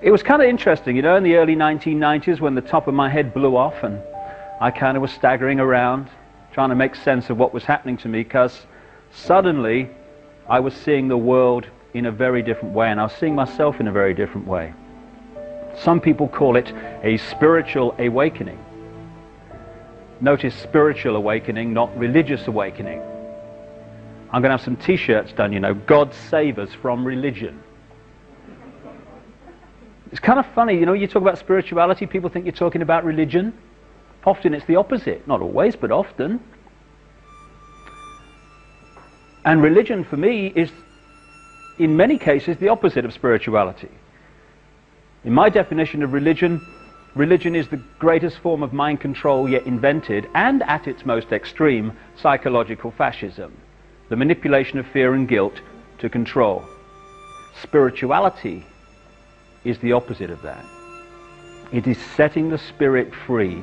It was kind of interesting, you know, in the early 1990s when the top of my head blew off and I kind of was staggering around trying to make sense of what was happening to me, because suddenly I was seeing the world in a very different way, and I was seeing myself in a very different way. Some people call it a spiritual awakening. Notice spiritual awakening, not religious awakening. I'm going to have some t-shirts done, you know, God save us from religion. It's kind of funny, you know, you talk about spirituality, people think you're talking about religion. Often it's the opposite. Not always, but often. And religion for me is, in many cases, the opposite of spirituality. In my definition of religion, religion is the greatest form of mind control yet invented, and at its most extreme, psychological fascism. The manipulation of fear and guilt to control. Spirituality is the opposite of that. It is setting the spirit free,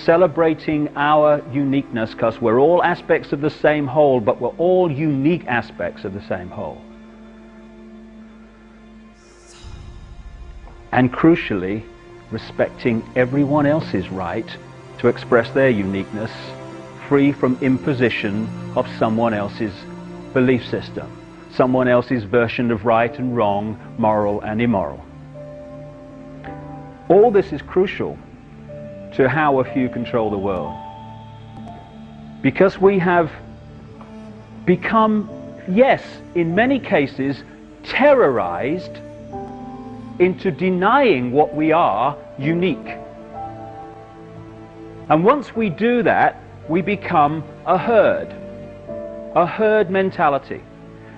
celebrating our uniqueness, because we're all aspects of the same whole, but we're all unique aspects of the same whole. And crucially, respecting everyone else's right to express their uniqueness, free from imposition of someone else's belief system, someone else's version of right and wrong, moral and immoral. All this is crucial to how a few control the world. Because we have become, yes, in many cases, terrorized into denying what we are unique. And once we do that, we become a herd mentality.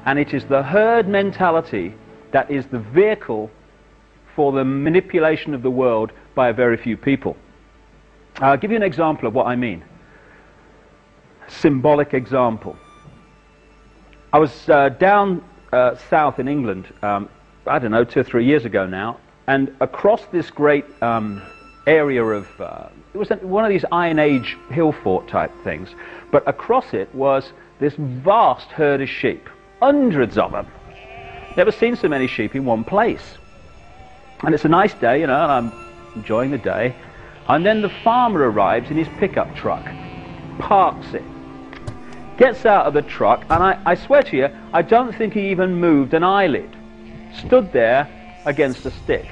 And it is the herd mentality that is the vehicle for the manipulation of the world by a very few people. I'll give you an example of what I mean. Symbolic example. I was down south in England, I don't know, 2 or 3 years ago now, and across this great area of, it was one of these Iron Age hill fort type things, but across it was this vast herd of sheep, hundreds of them. Never seen so many sheep in one place. And it's a nice day, you know, and I'm enjoying the day. And then the farmer arrives in his pickup truck, parks it, gets out of the truck, and I swear to you, I don't think he even moved an eyelid. Stood there against a stick.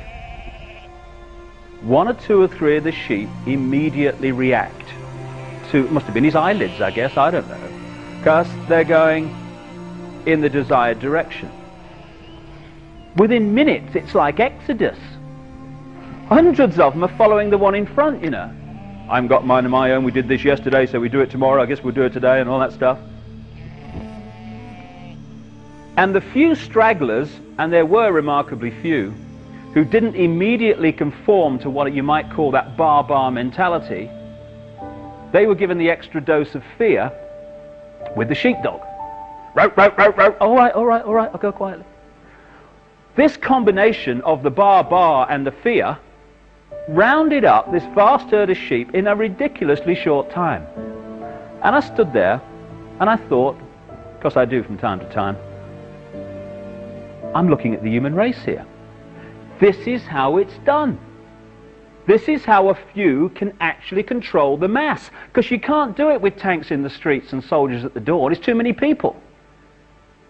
1 or 2 or 3 of the sheep immediately react to, it must have been his eyelids, I guess, I don't know, because they're going in the desired direction. Within minutes, it's like Exodus. Hundreds of them are following the one in front, you know. I haven't got mine of my own, we did this yesterday, so we do it tomorrow, I guess we'll do it today, and all that stuff. And the few stragglers, and there were remarkably few, who didn't immediately conform to what you might call that bar mentality, they were given the extra dose of fear with the sheepdog. Row, row, row, row. All right, all right, all right, I'll go quietly. This combination of the bar and the fear rounded up this vast herd of sheep in a ridiculously short time. And I stood there and I thought, because I do from time to time, I'm looking at the human race here. This is how it's done. This is how a few can actually control the mass. Because you can't do it with tanks in the streets and soldiers at the door. There's too many people.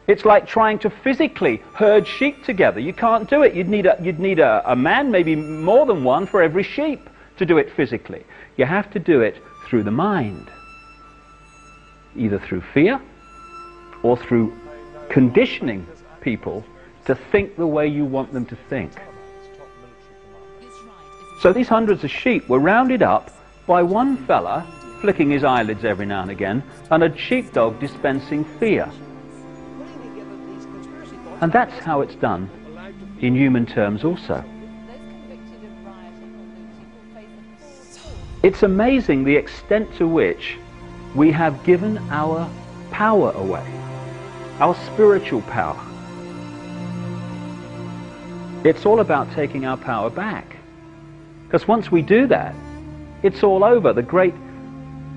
It's like trying to physically herd sheep together. You can't do it. You'd need a man, maybe more than one, for every sheep to do it physically. You have to do it through the mind. Either through fear or through conditioning people to think the way you want them to think. So these hundreds of sheep were rounded up by one fella flicking his eyelids every now and again, and a sheepdog dispensing fear. And that's how it's done in human terms also. It's amazing the extent to which we have given our power away, our spiritual power. It's all about taking our power back. Because once we do that, it's all over. The great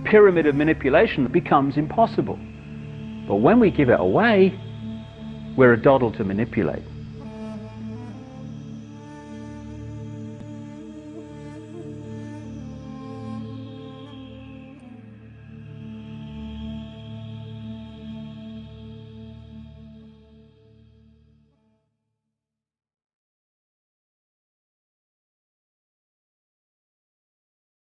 pyramid of manipulation becomes impossible. But when we give it away, we're a doddle to manipulate.